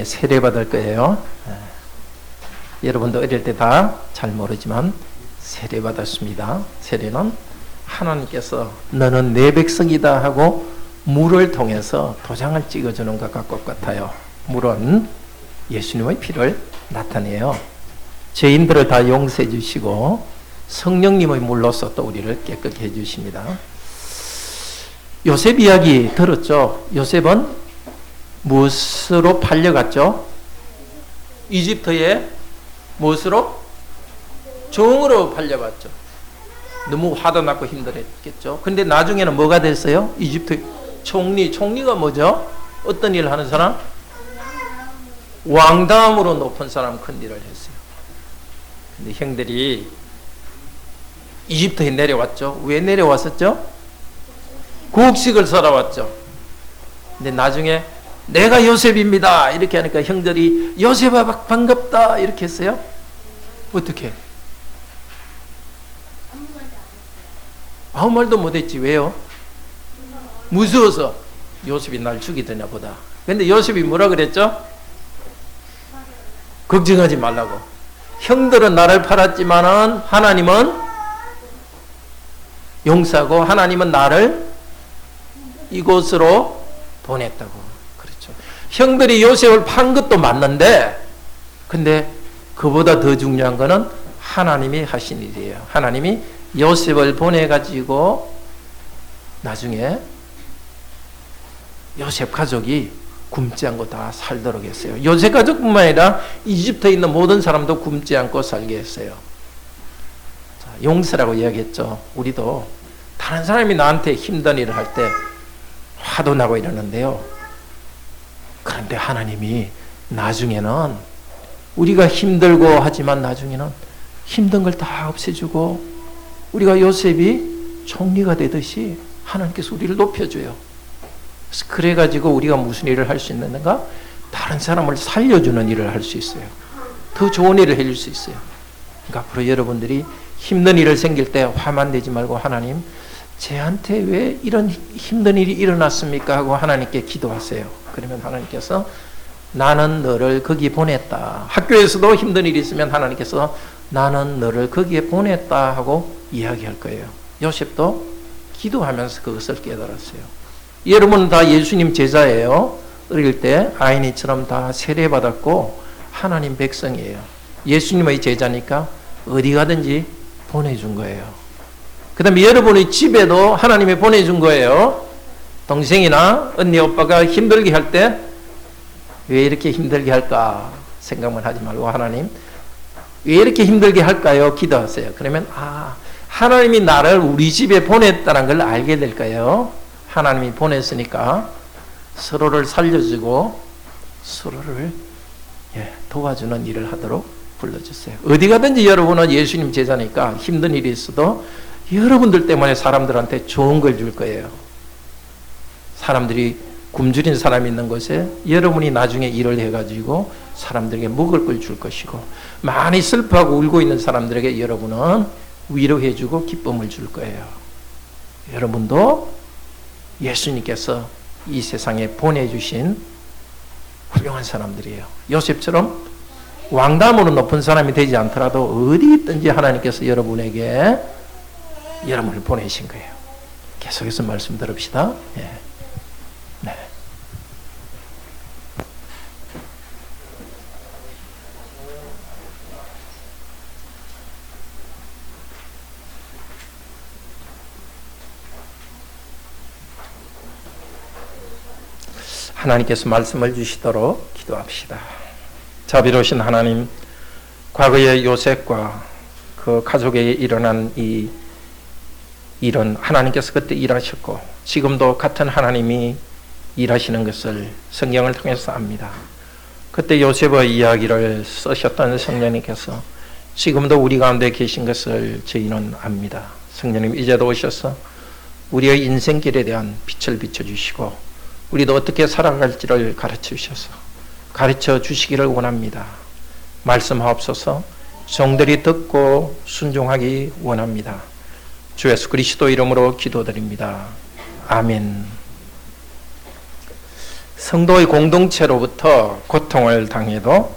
세례받을 거예요. 여러분도 어릴 때 다 잘 모르지만 세례받았습니다. 세례는 하나님께서 너는 내 백성이다 하고 물을 통해서 도장을 찍어주는 것과 똑같아요. 물은 예수님의 피를 나타내요. 죄인들을 다 용서해 주시고 성령님의 물로서 또 우리를 깨끗게 해 주십니다. 요셉 이야기 들었죠? 요셉은 무엇으로 팔려갔죠? 이집트에 무엇으로? 종으로 팔려갔죠. 너무 화도 났고 힘들었겠죠. 근데 나중에는 뭐가 됐어요? 이집트 총리가 뭐죠? 어떤 일을 하는 사람? 왕다음으로 높은 사람 큰 일을 했어요. 근데 형들이 이집트에 내려왔죠. 왜 내려왔었죠? 곡식을 살아왔죠. 근데 나중에 내가 요셉입니다 이렇게 하니까 형들이 요셉아 반갑다 이렇게 했어요. 어떻게? 아무 말도 못했지. 왜요? 무서워서. 요셉이 날 죽이더냐 보다. 근데 요셉이 뭐라 그랬죠? 걱정하지 말라고. 형들은 나를 팔았지만은 하나님은 용서하고 하나님은 나를 이곳으로 보냈다고. 그렇죠. 형들이 요셉을 판 것도 맞는데, 근데 그보다 더 중요한 거는 하나님이 하신 일이에요. 하나님이 요셉을 보내가지고 나중에 요셉 가족이 굶지 않고 다 살도록 했어요. 요셉 가족뿐만 아니라 이집트에 있는 모든 사람도 굶지 않고 살게 했어요. 자, 용서라고 이야기했죠. 우리도 다른 사람이 나한테 힘든 일을 할 때 화도 나고 이러는데요. 그런데 하나님이 나중에는 우리가 힘들고 하지만 나중에는 힘든 걸 다 없애주고 우리가 요셉이 총리가 되듯이 하나님께서 우리를 높여줘요. 그래가지고 우리가 무슨 일을 할 수 있는가? 다른 사람을 살려주는 일을 할 수 있어요. 더 좋은 일을 해줄 수 있어요. 그러니까 앞으로 여러분들이 힘든 일을 생길 때 화만 내지 말고 하나님 쟤한테 왜 이런 힘든 일이 일어났습니까? 하고 하나님께 기도하세요. 그러면 하나님께서 나는 너를 거기 보냈다. 학교에서도 힘든 일이 있으면 하나님께서 나는 너를 거기에 보냈다 하고 이야기할 거예요. 요셉도 기도하면서 그것을 깨달았어요. 여러분은 다 예수님 제자예요. 어릴 때 아이니처럼 다 세례받았고 하나님 백성이에요. 예수님의 제자니까 어디 가든지 보내준 거예요. 그 다음에 여러분의 집에도 하나님이 보내준 거예요. 동생이나 언니 오빠가 힘들게 할 때 왜 이렇게 힘들게 할까 생각만 하지 말고 하나님 왜 이렇게 힘들게 할까요? 기도하세요. 그러면 하나님이 나를 우리 집에 보냈다는 걸 알게 될 거예요. 하나님이 보냈으니까 서로를 살려주고 서로를 도와주는 일을 하도록 불러주세요. 어디 가든지 여러분은 예수님 제자니까 힘든 일이 있어도 여러분들 때문에 사람들한테 좋은 걸 줄 거예요. 사람들이 굶주린 사람이 있는 곳에 여러분이 나중에 일을 해가지고 사람들에게 먹을 걸 줄 것이고 많이 슬퍼하고 울고 있는 사람들에게 여러분은 위로해주고 기쁨을 줄 거예요. 여러분도 예수님께서 이 세상에 보내주신 훌륭한 사람들이에요. 요셉처럼 왕담으로 높은 사람이 되지 않더라도 어디 있든지 하나님께서 여러분에게 여러분을 보내신 거예요. 계속해서 말씀 들읍시다. 네. 하나님께서 말씀을 주시도록 기도합시다. 자비로우신 하나님, 과거의 요셉과 그 가족에게 일어난 이 일은 하나님께서 그때 일하셨고 지금도 같은 하나님이 일하시는 것을 성경을 통해서 압니다. 그때 요셉의 이야기를 쓰셨던 성령님께서 지금도 우리 가운데 계신 것을 저희는 압니다. 성령님 이제도 오셔서 우리의 인생길에 대한 빛을 비춰주시고 우리도 어떻게 살아갈지를 가르쳐 주셔서 가르쳐 주시기를 원합니다. 말씀하옵소서. 종들이 듣고 순종하기 원합니다. 주 예수 그리스도 이름으로 기도드립니다. 아멘. 성도의 공동체로부터 고통을 당해도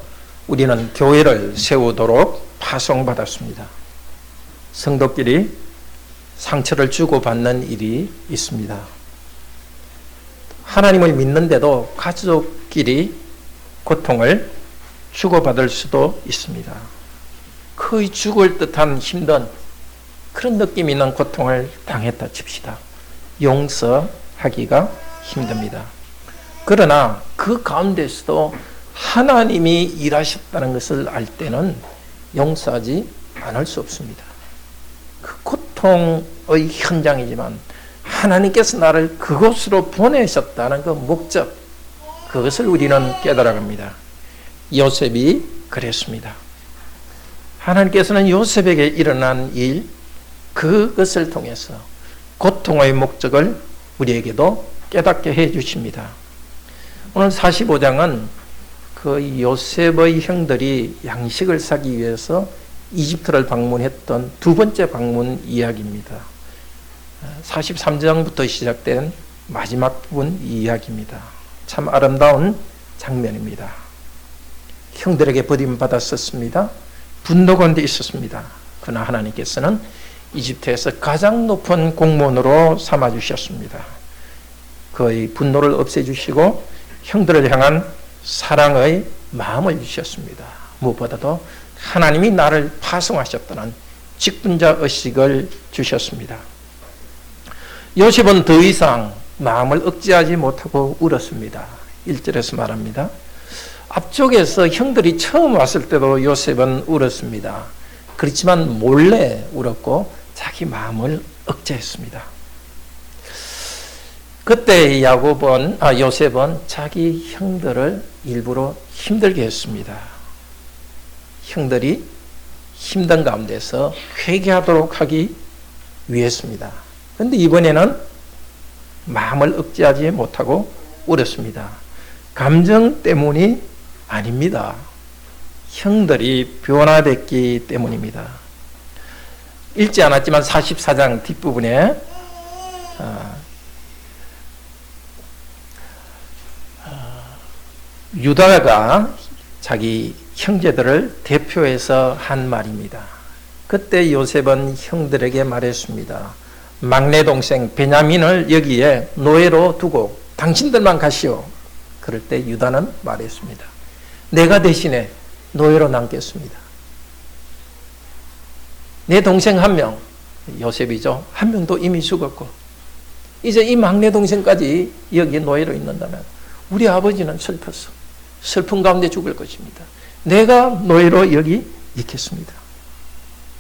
우리는 교회를 세우도록 파송받았습니다. 성도끼리 상처를 주고받는 일이 있습니다. 하나님을 믿는데도 가족끼리 고통을 주고받을 수도 있습니다. 거의 죽을 듯한 힘든 그런 느낌 있는 고통을 당했다 칩시다. 용서하기가 힘듭니다. 그러나 그 가운데서도 하나님이 일하셨다는 것을 알 때는 용서하지 않을 수 없습니다. 그 고통의 현장이지만 하나님께서 나를 그곳으로 보내셨다는 그 목적, 그것을 우리는 깨달아갑니다. 요셉이 그랬습니다. 하나님께서는 요셉에게 일어난 일, 그것을 통해서 고통의 목적을 우리에게도 깨닫게 해 주십니다. 오늘 45장은 그 요셉의 형들이 양식을 사기 위해서 이집트를 방문했던 두 번째 방문 이야기입니다. 43장부터 시작된 마지막 부분 이야기입니다. 참 아름다운 장면입니다. 형들에게 버림받았었습니다. 분노가 있었습니다. 그러나 하나님께서는 이집트에서 가장 높은 공무원으로 삼아주셨습니다. 그의 분노를 없애주시고 형들을 향한 사랑의 마음을 주셨습니다. 무엇보다도 하나님이 나를 파송하셨다는 직분자 의식을 주셨습니다. 요셉은 더 이상 마음을 억제하지 못하고 울었습니다. 1절에서 말합니다. 앞쪽에서 형들이 처음 왔을 때도 요셉은 울었습니다. 그렇지만 몰래 울었고 자기 마음을 억제했습니다. 그때 요셉은 자기 형들을 일부러 힘들게 했습니다. 형들이 힘든 가운데서 회개하도록 하기 위해서입니다. 그런데 이번에는 마음을 억제하지 못하고 울었습니다. 감정 때문이 아닙니다. 형들이 변화됐기 때문입니다. 읽지 않았지만 44장 뒷부분에 유다가 자기 형제들을 대표해서 한 말입니다. 그때 요셉은 형들에게 말했습니다. 막내 동생 베냐민을 여기에 노예로 두고 당신들만 가시오. 그럴 때 유다는 말했습니다. 내가 대신에 노예로 남겠습니다. 내 동생 한 명, 요셉이죠. 한 명도 이미 죽었고 이제 이 막내 동생까지 여기에 노예로 있는다면 우리 아버지는 슬픈 가운데 죽을 것입니다. 내가 노예로 여기 있겠습니다.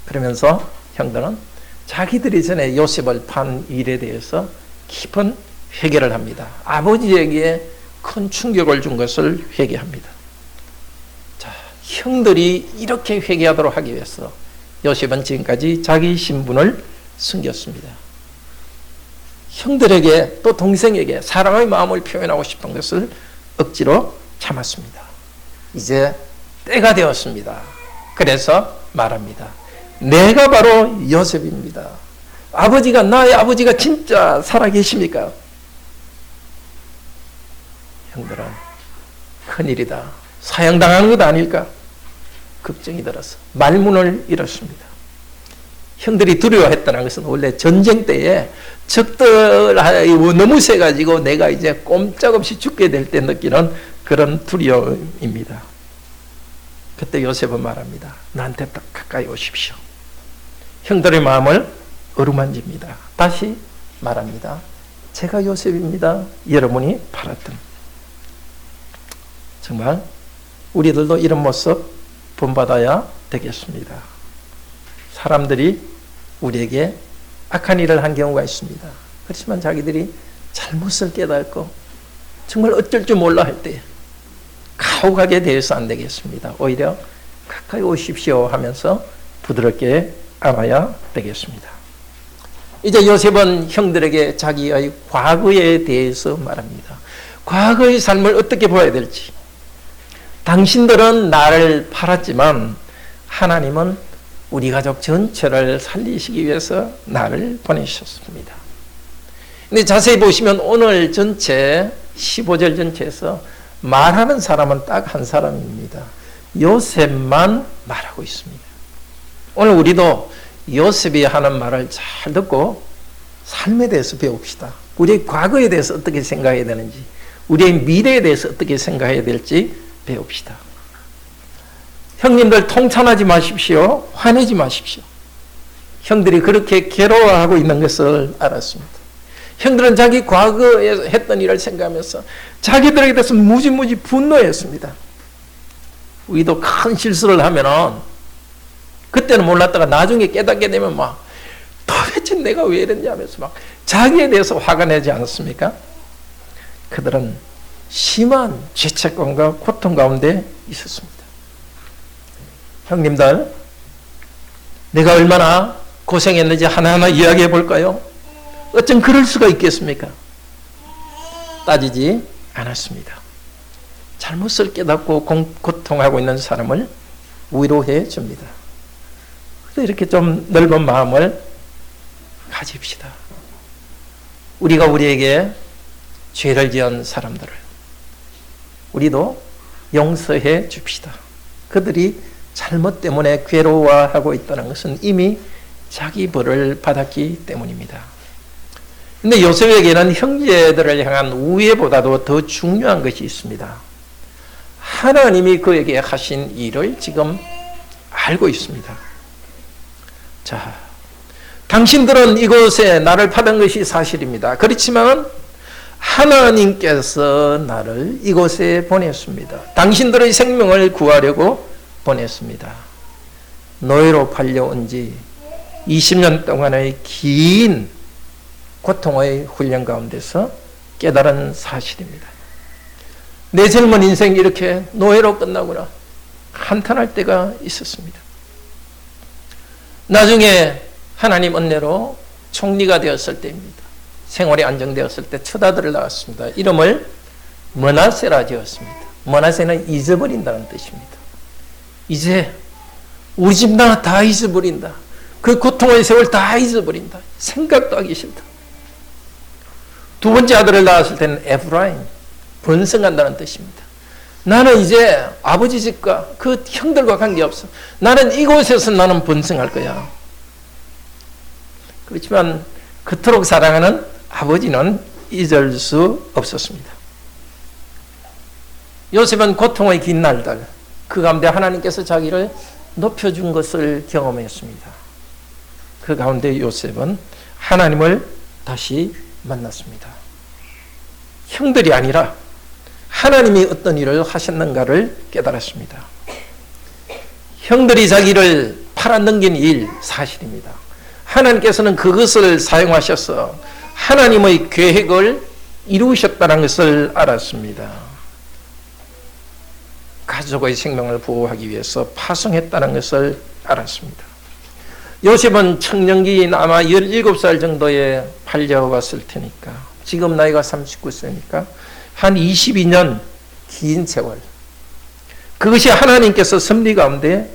그러면서 형들은 자기들이 전에 요셉을 판 일에 대해서 깊은 회개를 합니다. 아버지에게 큰 충격을 준 것을 회개합니다. 자, 형들이 이렇게 회개하도록 하기 위해서 요셉은 지금까지 자기 신분을 숨겼습니다. 형들에게 또 동생에게 사랑의 마음을 표현하고 싶은 것을 억지로 참았습니다. 이제 때가 되었습니다. 그래서 말합니다. 내가 바로 요셉입니다. 나의 아버지가 진짜 살아계십니까? 형들은 큰일이다. 사형당하는 것 아닐까? 걱정이 들어서 말문을 잃었습니다. 형들이 두려워했다는 것은 원래 전쟁 때에 적들 너무 세가지고 내가 이제 꼼짝없이 죽게 될 때 느끼는 그런 두려움입니다. 그때 요셉은 말합니다. 나한테 딱 가까이 오십시오. 형들의 마음을 어루만집니다. 다시 말합니다. 제가 요셉입니다. 여러분이 팔았던. 정말 우리들도 이런 모습 본받아야 되겠습니다. 사람들이 우리에게 악한 일을 한 경우가 있습니다. 그렇지만 자기들이 잘못을 깨닫고 정말 어쩔 줄 몰라 할 때 가혹하게 대해서 안 되겠습니다. 오히려 가까이 오십시오 하면서 부드럽게 안아야 되겠습니다. 이제 요셉은 형들에게 자기의 과거에 대해서 말합니다. 과거의 삶을 어떻게 보아야 될지. 당신들은 나를 팔았지만 하나님은 우리 가족 전체를 살리시기 위해서 나를 보내셨습니다. 근데 자세히 보시면 오늘 전체 15절 전체에서 말하는 사람은 딱 한 사람입니다. 요셉만 말하고 있습니다. 오늘 우리도 요셉이 하는 말을 잘 듣고 삶에 대해서 배웁시다. 우리의 과거에 대해서 어떻게 생각해야 되는지, 우리의 미래에 대해서 어떻게 생각해야 될지 배웁시다. 형님들 통탄하지 마십시오. 화내지 마십시오. 형들이 그렇게 괴로워하고 있는 것을 알았습니다. 형들은 자기 과거에 했던 일을 생각하면서 자기들에게 대해서 무지무지 분노했습니다. 우리도 큰 실수를 하면은 그때는 몰랐다가 나중에 깨닫게 되면 막 도대체 내가 왜 이랬냐 하면서 막 자기에 대해서 화가 나지 않았습니까? 그들은 심한 죄책감과 고통 가운데 있었습니다. 형님들, 내가 얼마나 고생했는지 하나하나 이야기해 볼까요? 어쩜 그럴 수가 있겠습니까? 따지지 않았습니다. 잘못을 깨닫고 고통하고 있는 사람을 위로해 줍니다. 이렇게 좀 넓은 마음을 가집시다. 우리가 우리에게 죄를 지은 사람들을 우리도 용서해 줍시다. 그들이 잘못 때문에 괴로워하고 있다는 것은 이미 자기 벌을 받았기 때문입니다. 근데 요셉에게는 형제들을 향한 우애보다도 더 중요한 것이 있습니다. 하나님이 그에게 하신 일을 지금 알고 있습니다. 자, 당신들은 이곳에 나를 받은 것이 사실입니다. 그렇지만 하나님께서 나를 이곳에 보냈습니다. 당신들의 생명을 구하려고 보냈습니다. 노예로 팔려온 지 20년 동안의 긴 고통의 훈련 가운데서 깨달은 사실입니다. 내 젊은 인생이 이렇게 노예로 끝나구나 한탄할 때가 있었습니다. 나중에 하나님 은혜로 총리가 되었을 때입니다. 생활이 안정되었을 때 첫 아들을 낳았습니다. 이름을 므낫세라 지었습니다. 므낫세는 잊어버린다는 뜻입니다. 이제 우리 집 나 다 잊어버린다. 그 고통의 세월 다 잊어버린다. 생각도 하기 싫다. 두 번째 아들을 낳았을 때는 에프라임, 번성한다는 뜻입니다. 나는 이제 아버지 집과 그 형들과 관계없어. 나는 이곳에서 나는 번성할 거야. 그렇지만 그토록 사랑하는 아버지는 잊을 수 없었습니다. 요셉은 고통의 긴 날들, 그 가운데 하나님께서 자기를 높여준 것을 경험했습니다. 그 가운데 요셉은 하나님을 다시 만났습니다. 형들이 아니라 하나님이 어떤 일을 하셨는가를 깨달았습니다. 형들이 자기를 팔아넘긴 일 사실입니다. 하나님께서는 그것을 사용하셔서 하나님의 계획을 이루셨다는 것을 알았습니다. 가족의 생명을 보호하기 위해서 파송했다는 것을 알았습니다. 요셉은 청년기인 아마 17살 정도에 팔려왔을 테니까 지금 나이가 39세니까 한 22년 긴 세월, 그것이 하나님께서 섭리 가운데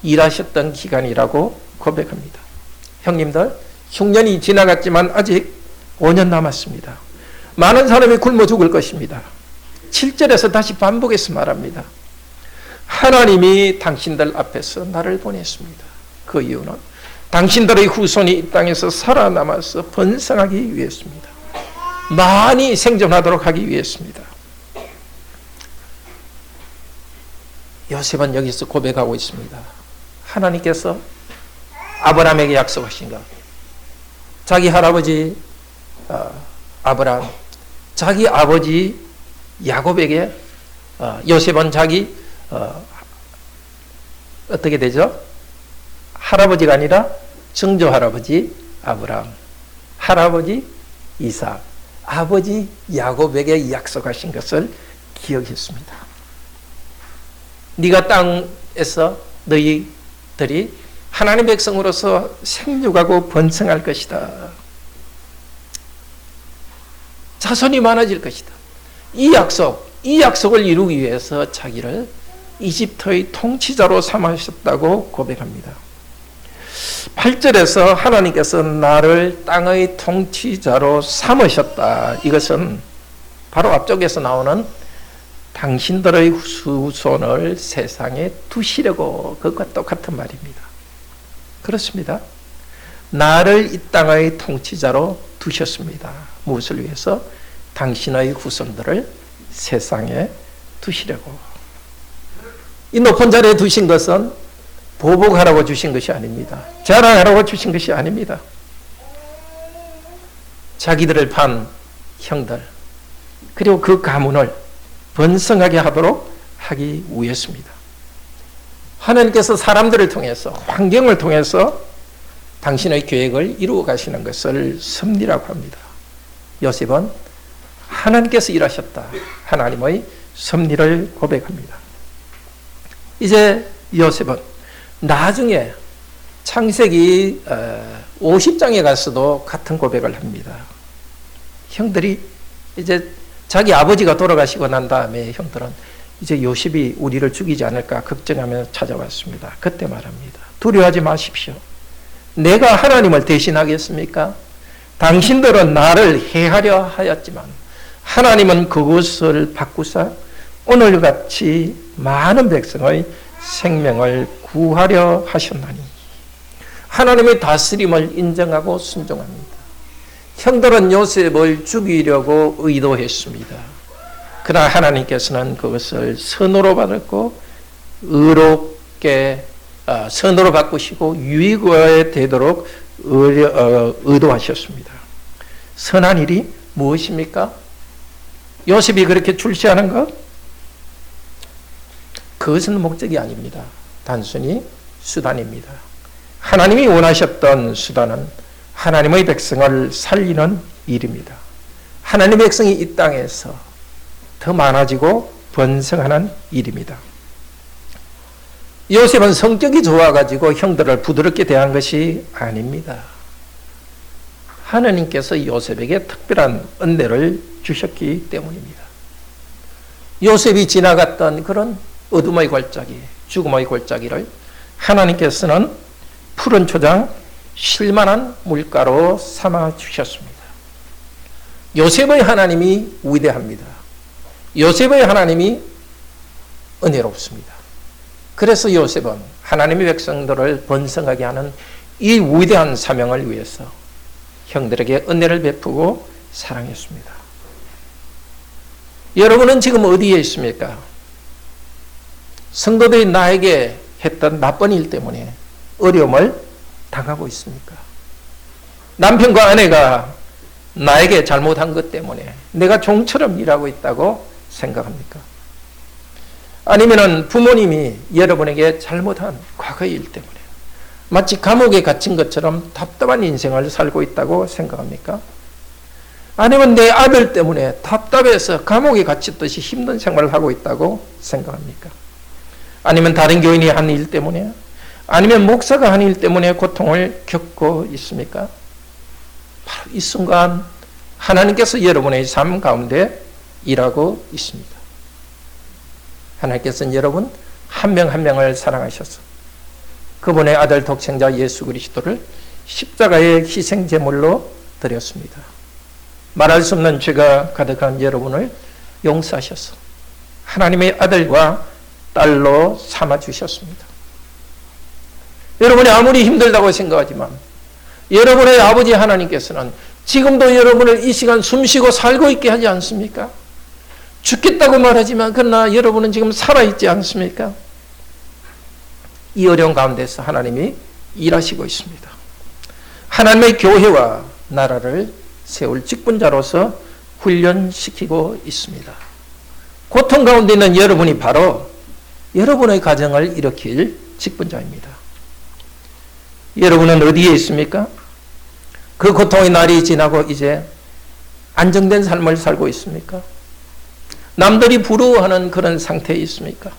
일하셨던 기간이라고 고백합니다. 형님들, 흉년이 지나갔지만 아직 5년 남았습니다. 많은 사람이 굶어 죽을 것입니다. 7절에서 다시 반복해서 말합니다. 하나님이 당신들 앞에서 나를 보냈습니다. 그 이유는 당신들의 후손이 이 땅에서 살아남아서 번성하기 위해서입니다. 많이 생존하도록 하기 위해서입니다. 요셉은 여기서 고백하고 있습니다. 하나님께서 아브라함에게 약속하신 것, 자기 할아버지 아브라함, 자기 아버지 야곱에게 요셉은 자기 어떻게 되죠? 할아버지가 아니라 증조 할아버지 아브라함, 할아버지 이삭, 아버지 야곱에게 약속하신 것을 기억했습니다. 네가 땅에서 너희들이 하나님 백성으로서 생육하고 번성할 것이다. 자손이 많아질 것이다. 이 약속을 이루기 위해서 자기를 이집트의 통치자로 삼으셨다고 고백합니다. 8절에서 하나님께서 나를 땅의 통치자로 삼으셨다. 이것은 바로 앞쪽에서 나오는 당신들의 후손을 세상에 두시려고, 그것과 똑같은 말입니다. 그렇습니다. 나를 이 땅의 통치자로 두셨습니다. 무엇을 위해서? 당신의 후손들을 세상에 두시려고. 이 높은 자리에 두신 것은 보복하라고 주신 것이 아닙니다. 자랑하라고 주신 것이 아닙니다. 자기들을 판 형들, 그리고 그 가문을 번성하게 하도록 하기 위해서입니다. 하나님께서 사람들을 통해서, 환경을 통해서 당신의 계획을 이루어 가시는 것을 섭리라고 합니다. 요셉은 하나님께서 일하셨다, 하나님의 섭리를 고백합니다. 이제 요셉은 나중에 창세기 50장에 가서도 같은 고백을 합니다. 형들이 이제 자기 아버지가 돌아가시고 난 다음에 형들은 이제 요셉이 우리를 죽이지 않을까 걱정하며 찾아왔습니다. 그때 말합니다. 두려워하지 마십시오. 내가 하나님을 대신하겠습니까? 당신들은 나를 해하려 하였지만 하나님은 그것을 바꾸사 오늘같이 많은 백성의 생명을 구하려 하셨나니. 하나님의 다스림을 인정하고 순종합니다. 형들은 요셉을 죽이려고 의도했습니다. 그러나 하나님께서는 그것을 선으로 받았고 의롭게 선으로 바꾸시고 유익에 되도록 의도하셨습니다. 선한 일이 무엇입니까? 요셉이 그렇게 출세하는 것? 그것은 목적이 아닙니다. 단순히 수단입니다. 하나님이 원하셨던 수단은 하나님의 백성을 살리는 일입니다. 하나님의 백성이 이 땅에서 더 많아지고 번성하는 일입니다. 요셉은 성격이 좋아가지고 형들을 부드럽게 대한 것이 아닙니다. 하나님께서 요셉에게 특별한 은혜를 주셨기 때문입니다. 요셉이 지나갔던 그런 어둠의 골짜기, 죽음의 골짜기를 하나님께서는 푸른 초장, 쉴만한 물가로 삼아 주셨습니다. 요셉의 하나님이 위대합니다. 요셉의 하나님이 은혜롭습니다. 그래서 요셉은 하나님의 백성들을 번성하게 하는 이 위대한 사명을 위해서 형들에게 은혜를 베푸고 사랑했습니다. 여러분은 지금 어디에 있습니까? 성도들이 나에게 했던 나쁜 일 때문에 어려움을 당하고 있습니까? 남편과 아내가 나에게 잘못한 것 때문에 내가 종처럼 일하고 있다고 생각합니까? 아니면 부모님이 여러분에게 잘못한 과거의 일 때문에 마치 감옥에 갇힌 것처럼 답답한 인생을 살고 있다고 생각합니까? 아니면 내 아들 때문에 답답해서 감옥에 갇혔듯이 힘든 생활을 하고 있다고 생각합니까? 아니면 다른 교인이 한 일 때문에, 아니면 목사가 한 일 때문에 고통을 겪고 있습니까? 바로 이 순간 하나님께서 여러분의 삶 가운데 일하고 있습니다. 하나님께서는 여러분 한 명 한 명을 사랑하셔서 그분의 아들 독생자 예수 그리스도를 십자가의 희생 제물로 드렸습니다. 말할 수 없는 죄가 가득한 여러분을 용서하셔서 하나님의 아들과 딸로 삼아주셨습니다. 여러분이 아무리 힘들다고 생각하지만 여러분의 아버지 하나님께서는 지금도 여러분을 이 시간 숨쉬고 살고 있게 하지 않습니까? 죽겠다고 말하지만 그러나 여러분은 지금 살아있지 않습니까? 이 어려운 가운데서 하나님이 일하시고 있습니다. 하나님의 교회와 나라를 세울 직분자로서 훈련시키고 있습니다. 고통 가운데 있는 여러분이 바로 여러분의 가정을 일으킬 직분자입니다. 여러분은 어디에 있습니까? 그 고통의 날이 지나고 이제 안정된 삶을 살고 있습니까? 남들이 부러워하는 그런 상태에 있습니까?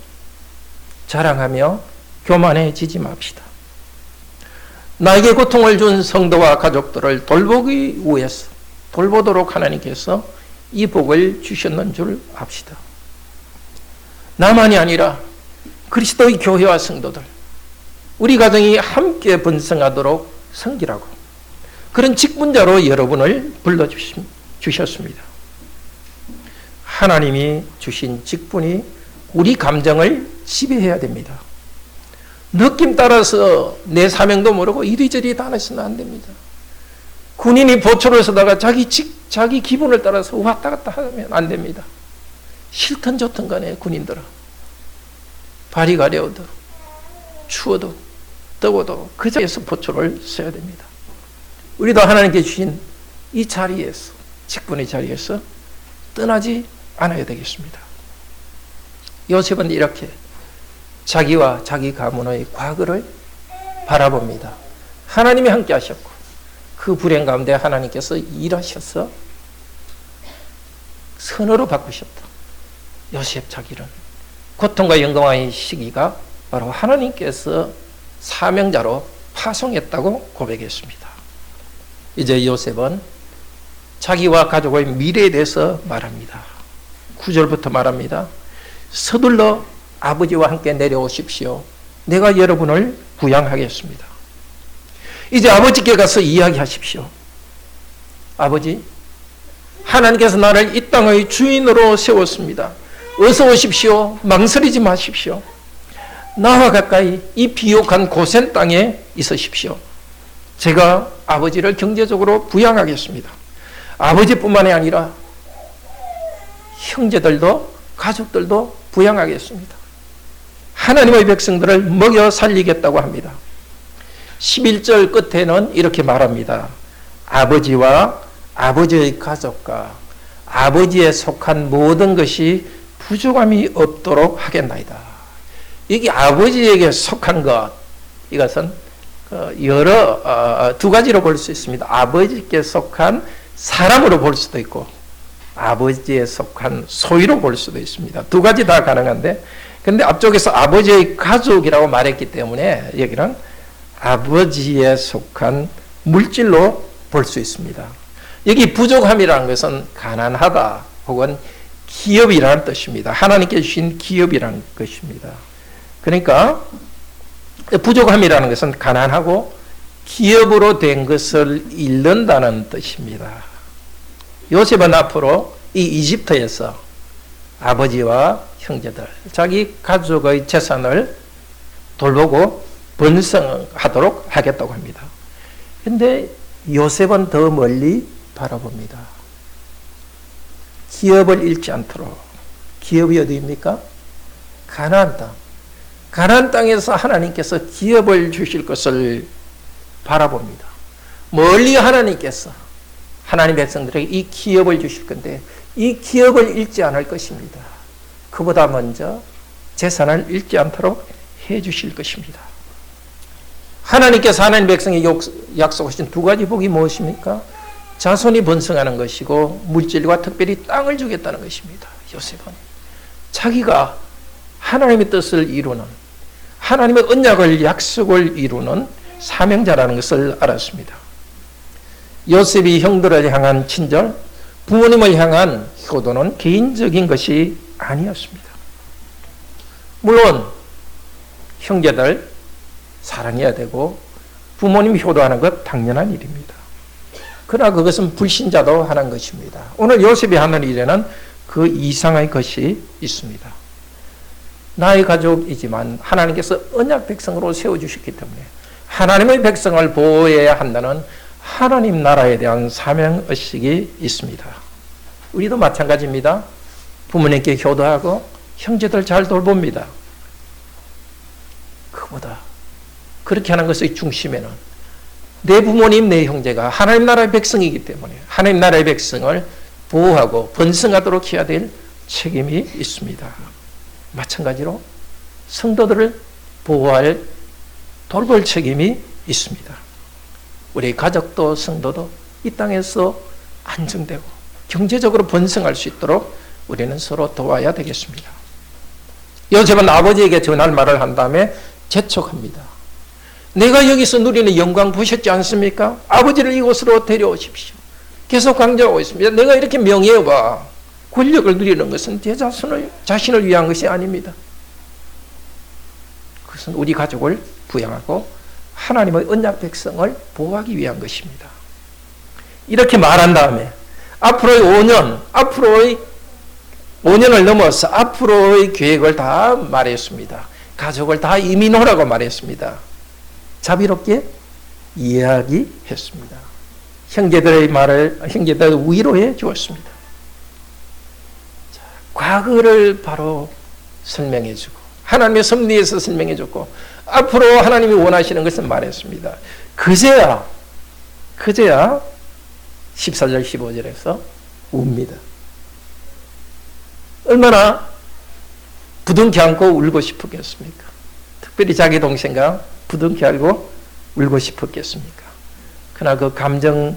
자랑하며 교만해지지 맙시다. 나에게 고통을 준 성도와 가족들을 돌보기 위해서 돌보도록 하나님께서 이 복을 주셨는 줄 압시다. 나만이 아니라 그리스도의 교회와 성도들, 우리 가정이 함께 번성하도록 섬기라고 그런 직분자로 여러분을 불러주셨습니다. 하나님이 주신 직분이 우리 감정을 지배해야 됩니다. 느낌 따라서 내 사명도 모르고 이리저리 다니서는 안 됩니다. 군인이 보초를 서다가 자기 기분을 따라서 왔다 갔다 하면 안 됩니다. 싫든 좋든 간에 군인들은 발이 가려워도 추워도 더워도 그 자리에서 보초를 서야 됩니다. 우리도 하나님께 주신 이 자리에서, 직분의 자리에서 떠나지 않아야 되겠습니다. 요셉은 이렇게 자기와 자기 가문의 과거를 바라봅니다. 하나님이 함께 하셨고 그 불행 가운데 하나님께서 일하셔서 선어로 바꾸셨다. 요셉 자기는 고통과 영광의 시기가 바로 하나님께서 사명자로 파송했다고 고백했습니다. 이제 요셉은 자기와 가족의 미래에 대해서 말합니다. 9절부터 말합니다. 서둘러 아버지와 함께 내려오십시오. 내가 여러분을 부양하겠습니다. 이제 아버지께 가서 이야기하십시오. 아버지, 하나님께서 나를 이 땅의 주인으로 세웠습니다. 어서 오십시오. 망설이지 마십시오. 나와 가까이 이 비옥한 고센 땅에 있으십시오. 제가 아버지를 경제적으로 부양하겠습니다. 아버지뿐만이 아니라 형제들도 가족들도 부양하겠습니다. 하나님의 백성들을 먹여 살리겠다고 합니다. 11절 끝에는 이렇게 말합니다. 아버지와 아버지의 가족과 아버지에 속한 모든 것이 부족함이 없도록 하겠나이다. 이게 아버지에게 속한 것, 이것은 두 가지로 볼 수 있습니다. 아버지께 속한 사람으로 볼 수도 있고 아버지에 속한 소유로 볼 수도 있습니다. 두 가지 다 가능한데, 근데 앞쪽에서 아버지의 가족이라고 말했기 때문에 여기는 아버지에 속한 물질로 볼 수 있습니다. 여기 부족함이라는 것은 가난하다 혹은 기업이라는 뜻입니다. 하나님께 주신 기업이라는 것입니다. 그러니까 부족함이라는 것은 가난하고 기업으로 된 것을 잃는다는 뜻입니다. 요셉은 앞으로 이 이집트에서 아버지와 형제들, 자기 가족의 재산을 돌보고 번성하도록 하겠다고 합니다. 그런데 요셉은 더 멀리 바라봅니다. 기업을 잃지 않도록. 기업이 어디입니까? 가나안 땅. 가나안 땅에서 하나님께서 기업을 주실 것을 바라봅니다. 멀리 하나님께서 하나님 백성들에게 이 기업을 주실 건데 이 기업을 잃지 않을 것입니다. 그보다 먼저 재산을 잃지 않도록 해 주실 것입니다. 하나님께서 하나님 백성에 약속하신 두 가지 복이 무엇입니까? 자손이 번성하는 것이고 물질과 특별히 땅을 주겠다는 것입니다. 요셉은 자기가 하나님의 뜻을 이루는, 하나님의 언약을 약속을 이루는 사명자라는 것을 알았습니다. 요셉이 형들을 향한 친절, 부모님을 향한 효도는 개인적인 것이 아니었습니다. 물론 형제들 사랑해야 되고 부모님 효도하는 것 당연한 일입니다. 그러나 그것은 불신자도 하는 것입니다. 오늘 요셉이 하는 일에는 그 이상의 것이 있습니다. 나의 가족이지만 하나님께서 언약 백성으로 세워주셨기 때문에 하나님의 백성을 보호해야 한다는 하나님 나라에 대한 사명의식이 있습니다. 우리도 마찬가지입니다. 부모님께 효도하고 형제들 잘 돌봅니다. 그보다 그렇게 하는 것의 중심에는 내 부모님, 내 형제가 하나님 나라의 백성이기 때문에 하나님 나라의 백성을 보호하고 번성하도록 해야 될 책임이 있습니다. 마찬가지로 성도들을 보호할 돌볼 책임이 있습니다. 우리 가족도 성도도 이 땅에서 안정되고 경제적으로 번성할 수 있도록 우리는 서로 도와야 되겠습니다. 요셉은 아버지에게 전할 말을 한 다음에 재촉합니다. 내가 여기서 누리는 영광 보셨지 않습니까? 아버지를 이곳으로 데려오십시오. 계속 강조하고 있습니다. 내가 이렇게 명예와 권력을 누리는 것은 제 자신을 위한 것이 아닙니다. 그것은 우리 가족을 부양하고 하나님의 언약 백성을 보호하기 위한 것입니다. 이렇게 말한 다음에 앞으로의 5년, 앞으로의 5년을 넘어서 앞으로의 계획을 다 말했습니다. 가족을 다 이민오라고 말했습니다. 자비롭게 이야기했습니다. 형제들의 말을 형제들 위로해 주었습니다. 자, 과거를 바로 설명해 주고 하나님의 섭리에서 설명해 줬고 앞으로 하나님이 원하시는 것을 말했습니다. 그제야 14절 15절에서 웁니다. 얼마나 부둥켜 안고 울고 싶었겠습니까? 특별히 자기 동생과 부둥켜 안고 울고 싶었겠습니까? 그러나 그 감정을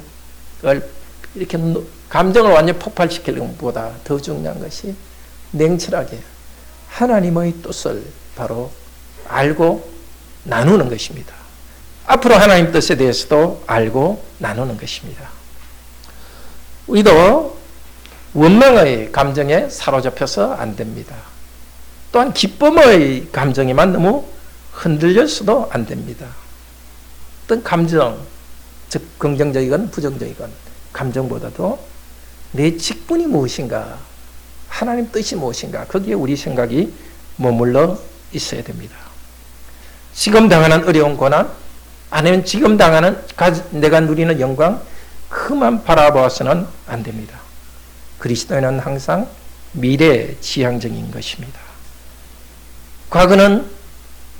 완전히 폭발시키는 것보다 더 중요한 것이 냉철하게 하나님의 뜻을 바로 알고 나누는 것입니다. 앞으로 하나님 뜻에 대해서도 알고 나누는 것입니다. 우리도 원망의 감정에 사로잡혀서 안 됩니다. 또한 기쁨의 감정에만 너무 흔들려서도 안 됩니다. 어떤 감정, 즉 긍정적이건 부정적이건 감정보다도 내 직분이 무엇인가, 하나님 뜻이 무엇인가, 거기에 우리 생각이 머물러 있어야 됩니다. 지금 당하는 어려운 고난, 아니면 지금 당하는 내가 누리는 영광, 그만 바라보아서는 안 됩니다. 그리스도인은 항상 미래 지향적인 것입니다. 과거는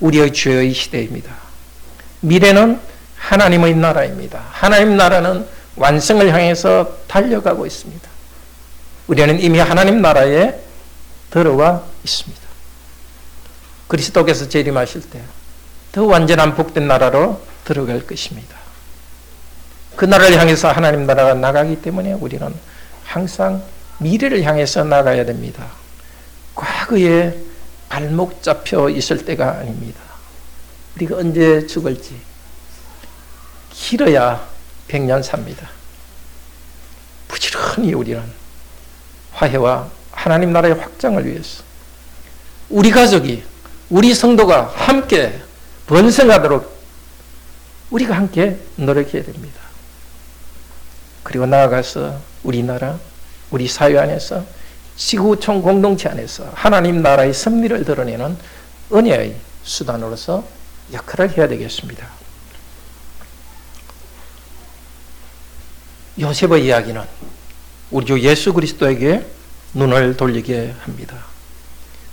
우리의 죄의 시대입니다. 미래는 하나님의 나라입니다. 하나님 나라는 완성을 향해서 달려가고 있습니다. 우리는 이미 하나님 나라에 들어와 있습니다. 그리스도께서 재림하실 때 더 완전한 복된 나라로 들어갈 것입니다. 그 나라를 향해서 하나님 나라가 나가기 때문에 우리는 항상 미래를 향해서 나가야 됩니다. 과거에 발목 잡혀 있을 때가 아닙니다. 우리가 언제 죽을지 길어야 100년 삽니다. 부지런히 우리는 화해와 하나님 나라의 확장을 위해서 우리 가족이, 우리 성도가 함께 번성하도록 우리가 함께 노력해야 됩니다. 그리고 나아가서 우리나라, 우리 사회 안에서 지구촌 공동체 안에서 하나님 나라의 섭리를 드러내는 은혜의 수단으로서 역할을 해야 되겠습니다. 요셉의 이야기는 우리 주 예수 그리스도에게 눈을 돌리게 합니다.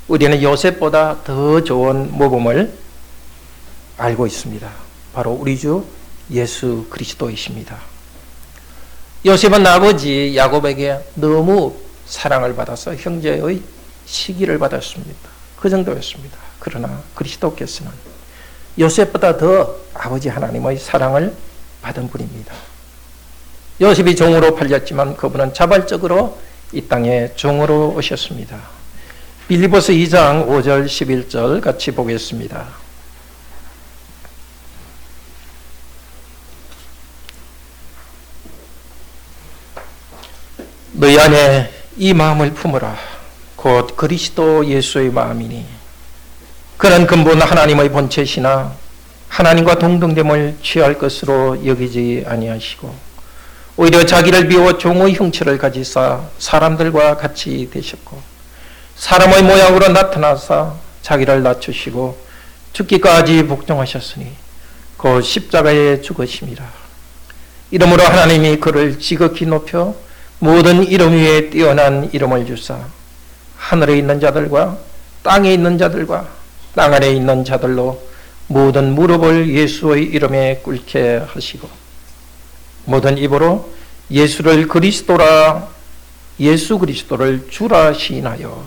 우리는 요셉보다 더 좋은 모범을 알고 있습니다. 바로 우리 주 예수 그리스도이십니다. 요셉은 아버지 야곱에게 너무 사랑을 받아서 형제의 시기를 받았습니다. 그 정도였습니다. 그러나 그리스도께서는 요셉보다 더 아버지 하나님의 사랑을 받은 분입니다. 요셉이 종으로 팔렸지만 그분은 자발적으로 이 땅에 종으로 오셨습니다. 빌립보서 2장 5절 11절 같이 보겠습니다. 너희 안에 이 마음을 품으라. 곧 그리스도 예수의 마음이니 그는 근본 하나님의 본체시나 하나님과 동등됨을 취할 것으로 여기지 아니하시고 오히려 자기를 비워 종의 형체를 가지사 사람들과 같이 되셨고 사람의 모양으로 나타나사 자기를 낮추시고 죽기까지 복종하셨으니 곧 십자가에 죽으심이라. 이러므로 하나님이 그를 지극히 높여 모든 이름 위에 뛰어난 이름을 주사 하늘에 있는 자들과 땅에 있는 자들과 땅 아래에 있는 자들로 모든 무릎을 예수의 이름에 꿇게 하시고 모든 입으로 예수를 그리스도라 예수 그리스도를 주라 시인하여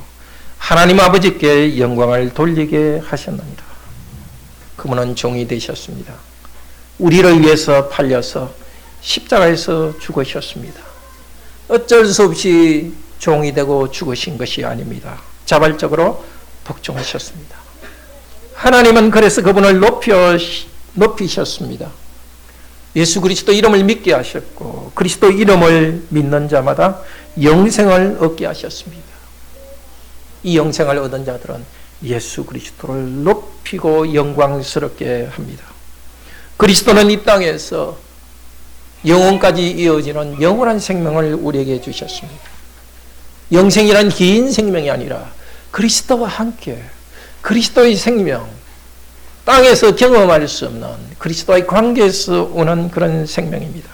하나님 아버지께 영광을 돌리게 하셨느니라. 그분은 종이 되셨습니다. 우리를 위해서 팔려서 십자가에서 죽으셨습니다. 어쩔 수 없이 종이 되고 죽으신 것이 아닙니다. 자발적으로 복종하셨습니다. 하나님은 그래서 그분을 높이셨습니다. 예수 그리스도 이름을 믿게 하셨고 그리스도 이름을 믿는 자마다 영생을 얻게 하셨습니다. 이 영생을 얻은 자들은 예수 그리스도를 높이고 영광스럽게 합니다. 그리스도는 이 땅에서 영혼까지 이어지는 영원한 생명을 우리에게 주셨습니다. 영생이란 긴 생명이 아니라 그리스도와 함께 그리스도의 생명, 땅에서 경험할 수 없는 그리스도와의 관계에서 오는 그런 생명입니다.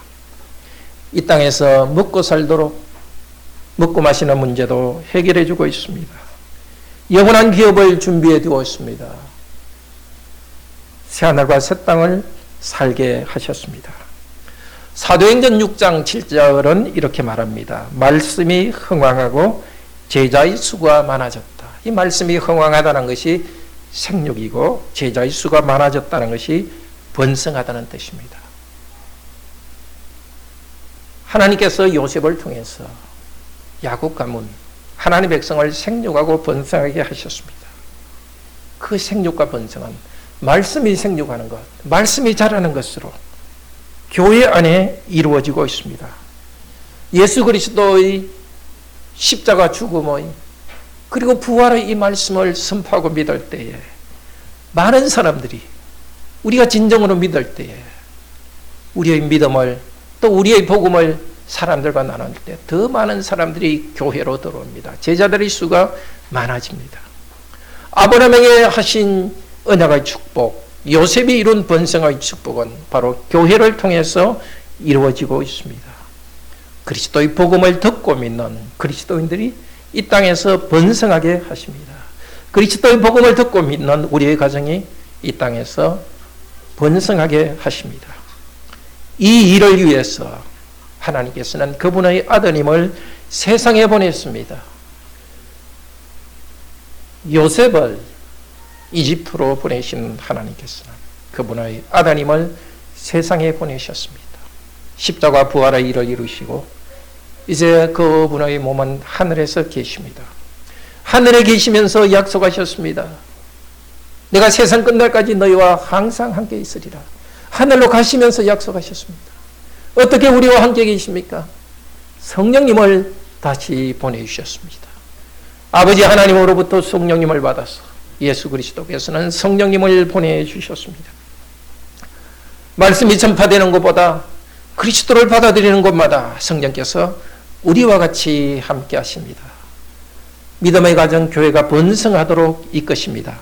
이 땅에서 먹고 살도록 먹고 마시는 문제도 해결해 주고 있습니다. 영원한 기업을 준비해 두고 있습니다. 새하늘과 새 땅을 살게 하셨습니다. 사도행전 6장 7절은 이렇게 말합니다. 말씀이 흥왕하고 제자의 수가 많아졌다. 이 말씀이 흥왕하다는 것이 생육이고 제자의 수가 많아졌다는 것이 번성하다는 뜻입니다. 하나님께서 요셉을 통해서 야곱 가문 하나님의 백성을 생육하고 번성하게 하셨습니다. 그 생육과 번성은 말씀이 생육하는 것, 말씀이 자라는 것으로 교회 안에 이루어지고 있습니다. 예수 그리스도의 십자가 죽음의 그리고 부활의 이 말씀을 선포하고 믿을 때에 많은 사람들이 우리가 진정으로 믿을 때에 우리의 믿음을 또 우리의 복음을 사람들과 나눌 때 더 많은 사람들이 교회로 들어옵니다. 제자들의 수가 많아집니다. 아브라함에게 하신 언약의 축복, 요셉이 이룬 번성의 축복은 바로 교회를 통해서 이루어지고 있습니다. 그리스도의 복음을 듣고 믿는 그리스도인들이 이 땅에서 번성하게 하십니다. 그리스도의 복음을 듣고 믿는 우리의 가정이 이 땅에서 번성하게 하십니다. 이 일을 위해서 하나님께서는 그분의 아드님을 세상에 보냈습니다. 요셉을 이집트로 보내신 하나님께서는 그분의 아드님을 세상에 보내셨습니다. 십자가 부활의 일을 이루시고 이제 그분의 몸은 하늘에서 계십니다. 하늘에 계시면서 약속하셨습니다. 내가 세상 끝날까지 너희와 항상 함께 있으리라. 하늘로 가시면서 약속하셨습니다. 어떻게 우리와 함께 계십니까? 성령님을 다시 보내주셨습니다. 아버지 하나님으로부터 성령님을 받아서 예수 그리스도께서는 성령님을 보내주셨습니다. 말씀이 전파되는 것보다 그리스도를 받아들이는 곳마다 성령께서 우리와 같이 함께 하십니다. 믿음의 가정 교회가 번성하도록 이끄십니다.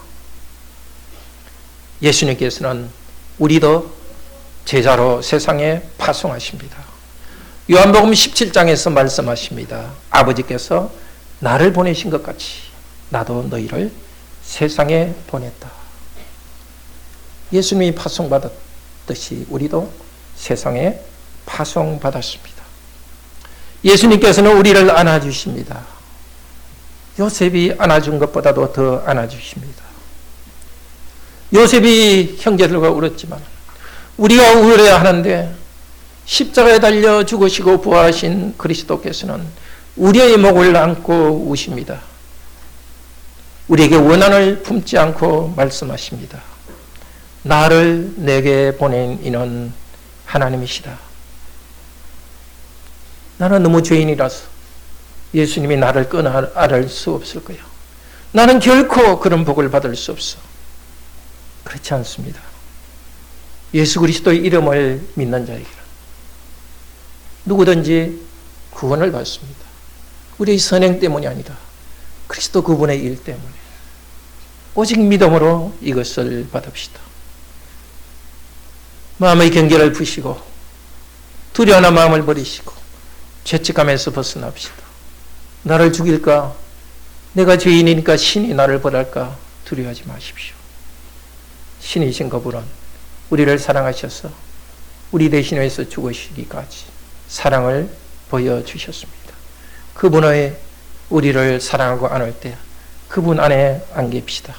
예수님께서는 우리도 제자로 세상에 파송하십니다. 요한복음 17장에서 말씀하십니다. 아버지께서 나를 보내신 것 같이 나도 너희를 세상에 보냈다. 예수님이 파송받았듯이 우리도 세상에 파송받았습니다. 예수님께서는 우리를 안아주십니다. 요셉이 안아준 것보다도 더 안아주십니다. 요셉이 형제들과 울었지만 우리가 울어야 하는데 십자가에 달려 죽으시고 부활하신 그리스도께서는 우리의 목을 안고 우십니다. 우리에게 원한을 품지 않고 말씀하십니다. 나를 내게 보낸 이는 하나님이시다. 나는 너무 죄인이라서 예수님이 나를 끊어낼 수 없을 거야. 나는 결코 그런 복을 받을 수 없어. 그렇지 않습니다. 예수 그리스도의 이름을 믿는 자에게는 누구든지 구원을 받습니다. 우리의 선행 때문이 아니다. 그리스도 그분의 일 때문에 오직 믿음으로 이것을 받읍시다. 마음의 경계를 푸시고 두려워하는 마음을 버리시고 죄책감에서 벗어납시다. 나를 죽일까? 내가 죄인이니까 신이 나를 벌할까? 두려워하지 마십시오. 신이신 그분은 우리를 사랑하셔서 우리 대신해서 죽으시기까지 사랑을 보여주셨습니다. 그분의 우리를 사랑하고 안을 때 그분 안에 안깁시다.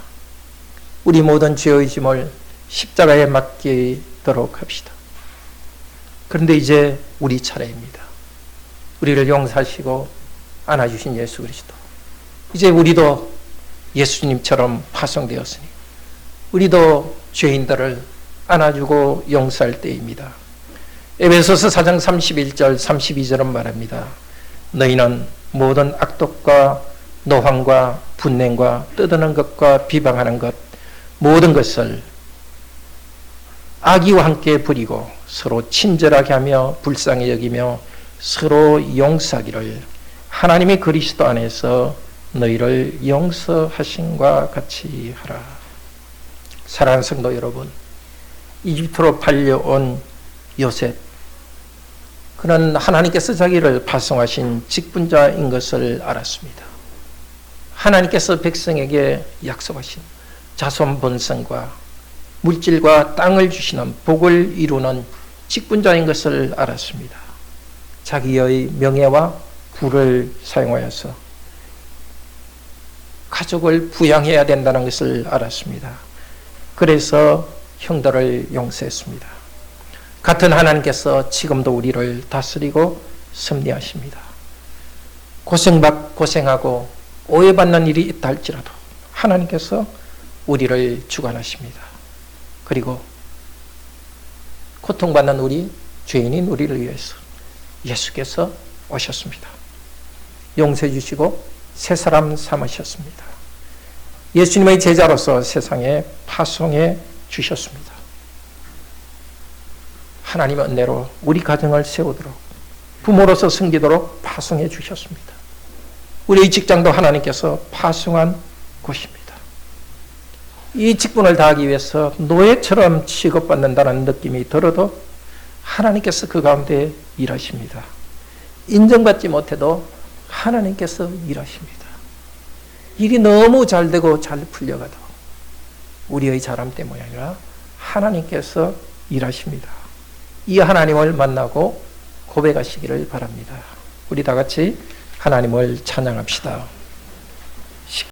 우리 모든 죄의 짐을 십자가에 맡기도록 합시다. 그런데 이제 우리 차례입니다. 우리를 용서하시고 안아주신 예수 그리스도. 이제 우리도 예수님처럼 파송되었으니 우리도 죄인들을 안아주고 용서할 때입니다. 에베소서 4장 31절 32절은 말합니다. 너희는 모든 악독과 노함과 분냉과 떠드는 것과 비방하는 것 모든 것을 악의와 함께 버리고 서로 친절하게 하며 불쌍히 여기며 서로 용서하기를 하나님이 그리스도 안에서 너희를 용서하심과 같이 하라. 사랑하는 성도 여러분, 이집트로 팔려온 요셉, 그는 하나님께서 자기를 파송하신 직분자인 것을 알았습니다. 하나님께서 백성에게 약속하신 자손 번성과 물질과 땅을 주시는 복을 이루는 직분자인 것을 알았습니다. 자기의 명예와 부를 사용하여서 가족을 부양해야 된다는 것을 알았습니다. 그래서 형들을 용서했습니다. 같은 하나님께서 지금도 우리를 다스리고 섭리하십니다. 고생하고 오해받는 일이 있다 할지라도 하나님께서 우리를 주관하십니다. 그리고 고통받는 우리, 죄인인 우리를 위해서 예수께서 오셨습니다. 용서해 주시고 새 사람 삼으셨습니다. 예수님의 제자로서 세상에 파송해 주셨습니다. 하나님의 은혜로 우리 가정을 세우도록, 부모로서 섬기도록 파송해 주셨습니다. 우리의 직장도 하나님께서 파송한 곳입니다. 이 직분을 다하기 위해서 노예처럼 취급받는다는 느낌이 들어도 하나님께서 그 가운데 일하십니다. 인정받지 못해도 하나님께서 일하십니다. 일이 너무 잘 되고 잘 풀려가도 우리의 잘함 때문이 아니라 하나님께서 일하십니다. 이 하나님을 만나고 고백하시기를 바랍니다. 우리 다 같이 하나님을 찬양합시다.